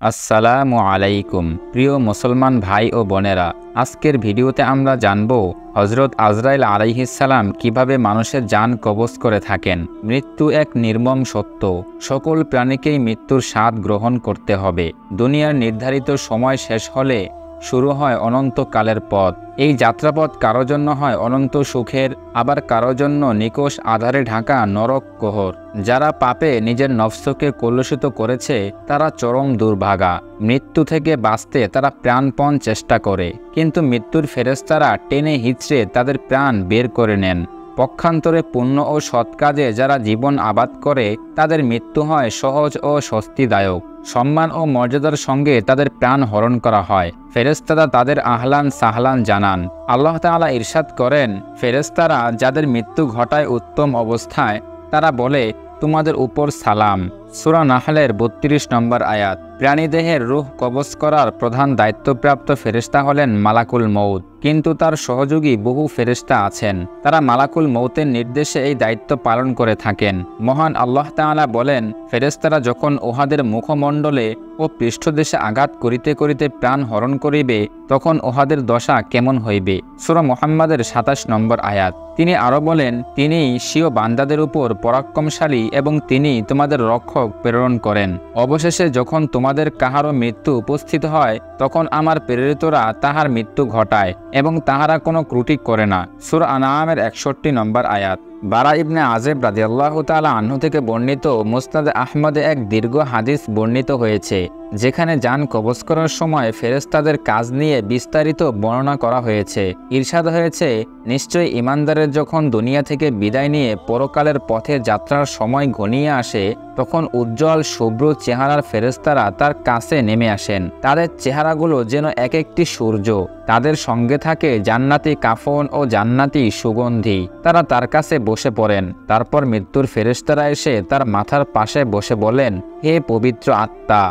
আসসালামু আলাইকুম প্রিয় মুসলমান ভাই ও বোনেরা, আজকের ভিডিওতে আমরা জানব হযরত আজরাইল আলাইহিস সালাম কিভাবে মানুষের জান কবজ করে থাকেন। মৃত্যু এক নির্মম সত্য। সকল প্রাণীকেই মৃত্যুর স্বাদ গ্রহণ করতে হবে। দুনিয়ার নির্ধারিত সময় শেষ হলে শুরু হয় অনন্তকালের পথ। এই যাত্রাপথ কারো জন্য হয় অনন্ত সুখের, আবার কারো জন্য নিকষ আধারে ঢাকা নরক কোহর। যারা পাপে নিজের নফসকে কলুষিত করেছে তারা চরম দুর্ভাগা। মৃত্যু থেকে বাঁচতে তারা প্রাণপণ চেষ্টা করে, কিন্তু মৃত্যুর ফেরেশতারা টেনে হিঁচড়ে তাদের প্রাণ বের করে নেন। পক্ষান্তরে পুণ্য ও সৎ কাজে যারা জীবন আবাদ করে তাদের মৃত্যু হয় সহজ ও স্বস্তিদায়ক। সম্মান ও মর্যাদার সঙ্গে তাদের প্রাণ হরণ করা হয়। ফেরেশতারা তাদের আহলান সাহলান জানান। আল্লাহ তাআলা ইরশাদ করেন, ফেরেশতারা যাদের মৃত্যু ঘটায় উত্তম অবস্থায় তারা বলে, তোমাদের উপর সালাম। সূরা নাহলের ৩২ নম্বর আয়াত। প্রাণীদেহের রূহ কবজ করার প্রধান দায়িত্বপ্রাপ্ত ফেরেশতা হলেন মালাকুল মউত, কিন্তু তার সহযোগী বহু ফেরেশতা আছেন। তারা মালাকুল মউতের নির্দেশে এই দায়িত্ব পালন করে থাকেন। মহান আল্লাহ তাআলা বলেন, ফেরেশতারা যখন উহাদের মুখমণ্ডলে ও পৃষ্ঠদেশে আঘাত করিতে করিতে প্রাণ হরণ করিবে তখন উহাদের দশা কেমন হইবে। সূরা মুহাম্মাদের ২৭ নম্বর আয়াত। তিনি আরও বলেন, তিনি স্বীয় বান্দাদের উপর পরাক্রমশালী এবং তিনি তোমাদের রক্ষক প্রেরণ করেন। অবশেষে যখন তোমাদের কাহারও মৃত্যু উপস্থিত হয় তখন আমার প্রেরিতরা তাহার মৃত্যু ঘটায় এবং তাহারা কোনো ত্রুটি করে না। সূরা আনআমের ৬১ নম্বর আয়াত। বারা ইবনে আযিব রাদিয়াল্লাহু তাআলা আনহু থেকে বর্ণিত মুসনাদে আহমদে এক দীর্ঘ হাদিস বর্ণিত হয়েছে, যেখানে জান কবজ করার সময় ফেরেশতাদের কাজ নিয়ে বিস্তারিত বর্ণনা করা হয়েছে। ইরশাদ হয়েছে, নিশ্চয়ই ঈমানদারের যখন দুনিয়া থেকে বিদায় নিয়ে পরকালের পথে যাত্রার সময় ঘনিয়ে আসে তখন উজ্জ্বল শুভ্র চেহারার ফেরেশতারা তার কাছে নেমে আসেন। তাদের চেহারাগুলো যেন এক একটি সূর্য। তাদের সঙ্গে থাকে জান্নাতি কাফন ও জান্নাতি সুগন্ধি। তারা তার কাছে বসে পড়েন। তারপর মৃত্যুর ফেরেশতারা এসে তার মাথার পাশে বসে বলেন, হে পবিত্র আত্মা,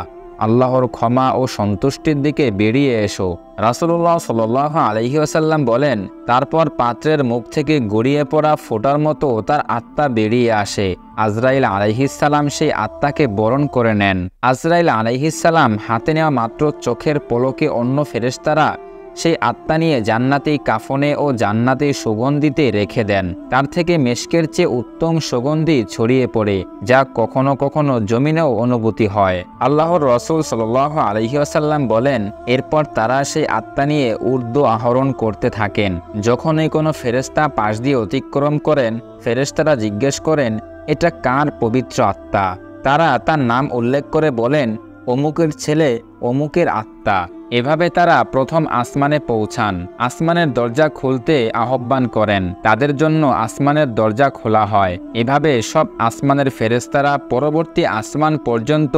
আল্লাহর ক্ষমা ও সন্তুষ্টির দিকে বেরিয়ে এসো। রাসূলুল্লাহ সাল্লাল্লাহু আলাইহি ওয়াসাল্লাম বলেন, তারপর পাত্রের মুখ থেকে গড়িয়ে পড়া ফোঁটার মতো তার আত্মা বেরিয়ে আসে। আজরাইল আলাইহিস সালাম সেই আত্মাকে বরণ করে নেন। আজরাইল আলাইহিস সালাম হাতে নেওয়া মাত্র চোখের পলকে অন্য ফেরেশতারা সেই আত্মা নিয়ে জান্নাতি কাফনে ও জান্নাতি সুগন্ধিতে রেখে দেন। তার থেকে মেশকের চেয়ে উত্তম সুগন্ধি ছড়িয়ে পড়ে, যা কখনো কখনো জমিনেও অনুভূতি হয়। আল্লাহর রাসূল সাল্লাল্লাহু আলাইহি ওয়াসাল্লাম বলেন, এরপর তারা সেই আত্মা নিয়ে ঊর্ধ্ব আহরণ করতে থাকেন। যখনই কোনো ফেরেশতা পাশ দিয়ে অতিক্রম করেন ফেরেশতারা জিজ্ঞেস করেন, এটা কার পবিত্র আত্মা? তারা তার নাম উল্লেখ করে বলেন, অমুকের ছেলে অমুকের আত্মা। এভাবে তারা প্রথম আসমানে পৌঁছান। আসমানের দরজা খুলতে আহ্বান করেন। তাদের জন্য আসমানের দরজা খোলা হয়। এভাবে সব আসমানের ফেরেশতারা পরবর্তী আসমান পর্যন্ত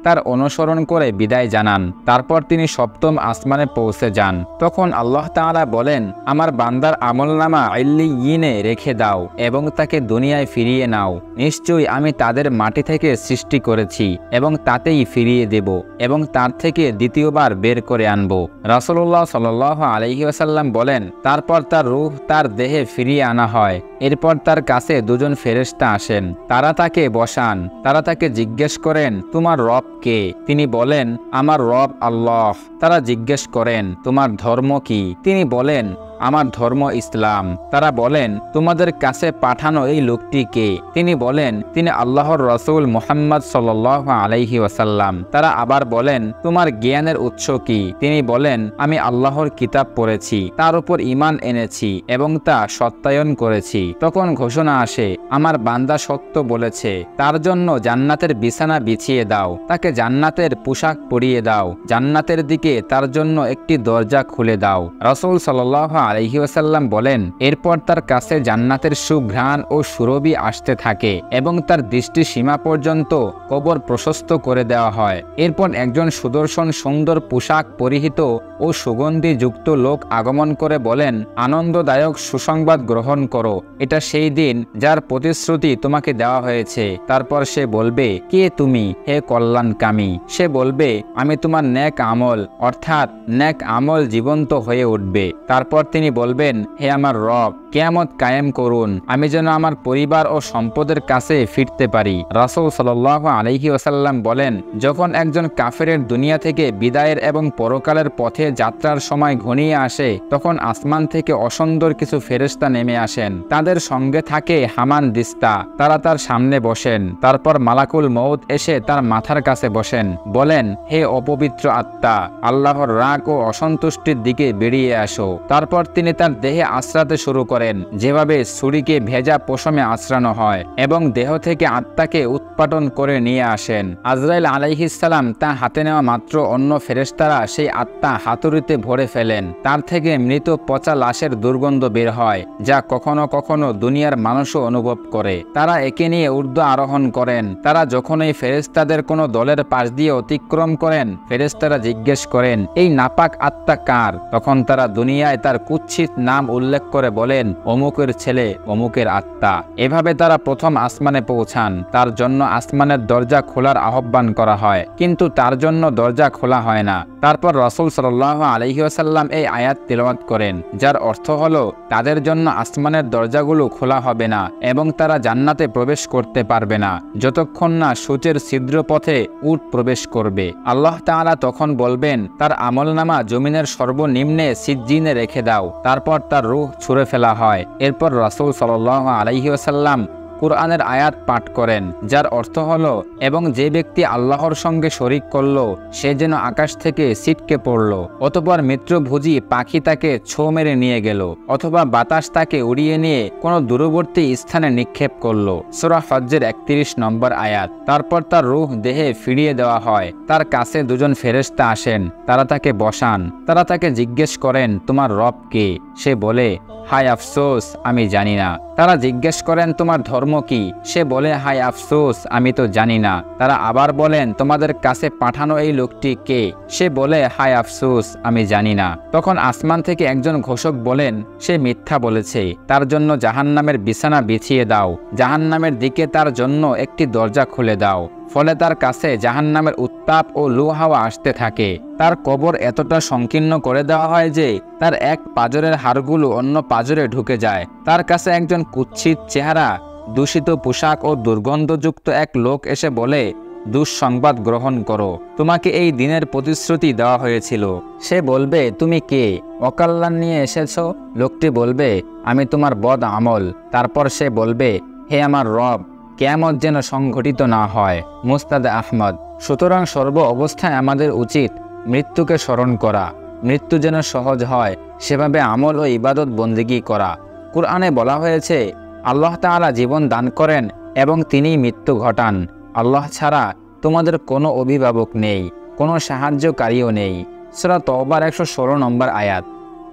তার অনুসরণ করে বিদায় জানান। তারপর তিনি সপ্তম আসমানে পৌঁছে যান। তখন আল্লাহ তাআলা বলেন, আমার বান্দার আমলনামা ইল্লিয়িনে রেখে দাও এবং তাকে দুনিয়ায় ফিরিয়ে নাও। নিশ্চয়ই আমি তাদের মাটি থেকে সৃষ্টি করেছি এবং তাতেই ফিরিয়ে দেব এবং তার থেকে দ্বিতীয়বার বের করে আনব। রাসূলুল্লাহ সাল্লাল্লাহু আলাইহি ওয়াসাল্লাম বলেন, তারপর তার রূহ তার দেহে ফিরিয়ে আনা হয়। এরপর তার কাছে দুজন ফেরেশতা আসেন। তারা তাকে বসান। তারা তাকে জিজ্ঞেস করেন, তোমার রব কে? তিনি বলেন, আমার রব আল্লাহ। তারা জিজ্ঞেস করেন, তোমার ধর্ম কি? তিনি বলেন, আমার ধর্ম ইসলাম। তারা বলেন, তোমাদের কাছে পাঠানো এই লোকটি কে? তিনি বলেন, তিনি আল্লাহর রাসূল মুহাম্মদ সাল্লাল্লাহু আলাইহি ওয়াসাল্লাম। তারা আবার বলেন, তোমার জ্ঞানের উৎস কি? তিনি বলেন, আমি আল্লাহর কিতাব পড়েছি, তার উপর ঈমান এনেছি এবং তা সত্যায়ন করেছি। তখন ঘোষণা আসে, আমার বান্দা সত্য বলেছে, তার জন্য জান্নাতের বিছানা বিছিয়ে দাও, তাকে জান্নাতের পোশাক পরিয়ে দাও, জান্নাতের দিকে তার জন্য একটি দরজা খুলে দাও। রাসূল সাল্লাল্লাহু আলাইহি ওয়াসাল্লাম বলেন, এরপর তার কাছে জান্নাতের সুঘ্রাণ ও সুরভি আসতে থাকে এবং তার দৃষ্টি সীমা পর্যন্ত কবর প্রশস্ত করে দেওয়া হয়। এরপর একজন সুদর্শন সুন্দর পোশাক পরিহিত ও সুগন্ধি যুক্ত লোক আগমন করে বলেন, আনন্দদায়ক সুসংবাদ গ্রহণ করো, এটা সেই দিন যার প্রতিশ্রুতি তোমাকে দেওয়া হয়েছে। তারপর সে বলবে, কে তুমি হে কল্যাণকামী? সে বলবে, আমি তোমার নেক আমল, অর্থাৎ নেক আমল জীবন্ত হয়ে উঠবে। তারপর তিনি বলবেন, হে আমার রব, কিয়ামত কায়েম করুন, আমি যেন আমার পরিবার ও সম্পদের কাছে ফিরতে পারি। রাসূল সাল্লাল্লাহু আলাইহি ওয়াসাল্লাম বলেন, যখন একজন কাফেরের দুনিয়া থেকে বিদায়ের এবং পরকালের পথে যাত্রার সময় ঘনিয়ে আসে, তখন আসমান থেকে অসুন্দর কিছু ফেরেশতা নেমে আসেন। তাদের সঙ্গে থাকে হামান দিস্তা। তারা তার সামনে বসেন। তারপর মালাকুল মউত এসে তার মাথার কাছে বসেন, বলেন, হে অপবিত্র আত্মা, আল্লাহর রাগ ও অসন্তুষ্টির দিকে বেরিয়ে আসো। তারপর তিনি তার দেহে আশ্রাতে শুরু করেন, যেভাবে ছুরিকে ভেজা পশমে আশ্রানো হয়, এবং দেহ থেকে আত্মাকে উৎপাটন করে নিয়ে আসেন। আজরাইল আলাইহিস সালাম তা হাতে নেওয়া মাত্র অন্য ফেরেশতারা সেই আত্মা হাতুড়িতে ভরে ফেলেন। তার থেকে মৃত পচা লাশের দুর্গন্ধ বের হয়, যা কখনো কখনো দুনিয়ার মানুষও অনুভব করে। তারা একে নিয়ে ঊর্ধ্ব আরোহণ করেন। তারা যখনই ফেরেশতাদের কোনো দলের পাশ দিয়ে অতিক্রম করেন, ফেরেশতারা জিজ্ঞেস করেন, এই নাপাক আত্মা কার? তখন তারা দুনিয়ায় তার কুৎসিত নাম উল্লেখ করে বলেন, অমুকের ছেলে, অমুকের আত্মা। এভাবে তারা প্রথম আসমানে পৌঁছান। তার জন্য আসমানের দরজা খোলার আহ্বান করা হয়, কিন্তু তার জন্য দরজা খোলা হয় না। তারপর রাসূল সাল্লাল্লাহু আলাইহি ওয়াসাল্লাম এই আয়াত তিলাওয়াত করেন, যার অর্থ হলো, তাদের জন্য আসমানের দরজাগুলো খোলা হবে না এবং তারা জান্নাতে প্রবেশ করতে পারবে না যতক্ষণ না সূচের ছিদ্র পথে উট প্রবেশ করবে। আল্লাহ তাআলা তখন বলবেন, তার আমলনামা জমিনের সর্বনিম্নে সিজ্জিনে রেখে দাও। তারপর তার রূহ ছুঁড়ে ফেলা হয়। এরপর রাসূল সাল্লাল্লাহু আলাইহি ওয়াসাল্লাম কুরআনের আয়াত পাঠ করেন, যার অর্থ হলো, এবং যে ব্যক্তি আল্লাহর সঙ্গে শরিক করল, সে যেন আকাশ থেকে ছিটকে পড়ল, অতঃপর মিত্রভোজী পাখি তাকে ছো মেরে নিয়ে গেল, অথবা বাতাস তাকে উড়িয়ে নিয়ে কোনো দূরবর্তী স্থানে নিক্ষেপ করল। সূরা হজ্জের ৩১ নম্বর আয়াত। তারপর তার রূহ দেহে ফিরিয়ে দেওয়া হয়। তার কাছে দুজন ফেরেশতা আসেন। তারা তাকে বসান। তারা তাকে জিজ্ঞেস করেন, তোমার রব কে? সে বলে, হায় আফসোস, আমি জানি না। তারা জিজ্ঞেস করেন, তোমার ধর্ম কি? সে বলে, হায় আফসোস, আমি তো জানি না। তারা আবার বলেন, তোমাদের কাছে পাঠানো এই লোকটি কে? সে বলে, হায় আফসোস, আমি জানি না। তখন আসমান থেকে একজন ঘোষক বলেন, সে মিথ্যা বলেছে। তার জন্য জাহান্নামের বিছানা বিছিয়ে দাও। জাহান্নামের দিকে তার জন্য একটি দরজা খুলে দাও। ফলে তার কাছে জাহান্নামের উত্তাপ ও লু হাওয়া আসতে থাকে। তার কবর এতটা সংকীর্ণ করে দেওয়া হয় যে তার এক পাঁজরের হাড়গুলো অন্য পাঁজরে ঢুকে যায়। তার কাছে একজন কুৎসিত চেহারা, দূষিত পোশাক ও দুর্গন্ধযুক্ত এক লোক এসে বলে, দুঃসংবাদ গ্রহণ করো, তোমাকে এই দিনের প্রতিশ্রুতি দেওয়া হয়েছিল। সে বলবে, তুমি কে? অকল্যাণ নিয়ে এসেছ? লোকটি বলবে, আমি তোমার বদ আমল। তারপর সে বলবে, হে আমার রব, কিয়ামত যেন সংঘটিত না হয়। মুসনাদ আহমদ। সুতরাং সর্ব অবস্থায় আমাদের উচিত মৃত্যুকে স্মরণ করা। মৃত্যু যেন সহজ হয় সেভাবে আমল ও ইবাদত বন্দেগী করা। কুরআনে বলা হয়েছে, আল্লাহ তাআলা জীবন দান করেন এবং তিনিই মৃত্যু ঘটান। আল্লাহ ছাড়া তোমাদের কোনো অভিভাবক নেই, কোনো সাহায্যকারীও নেই। সূরা তওবার ১১৬ নম্বর আয়াত।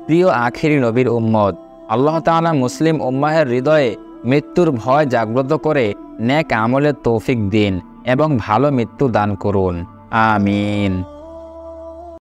প্রিয় আখিরি নবীর উম্মত, আল্লাহ তাআলা মুসলিম উম্মাহের হৃদয়ে মৃত্যুর ভয় জাগ্রত করে নেক আমলের তৌফিক দিন এবং ভালো মৃত্যু দান করুন। আমিন।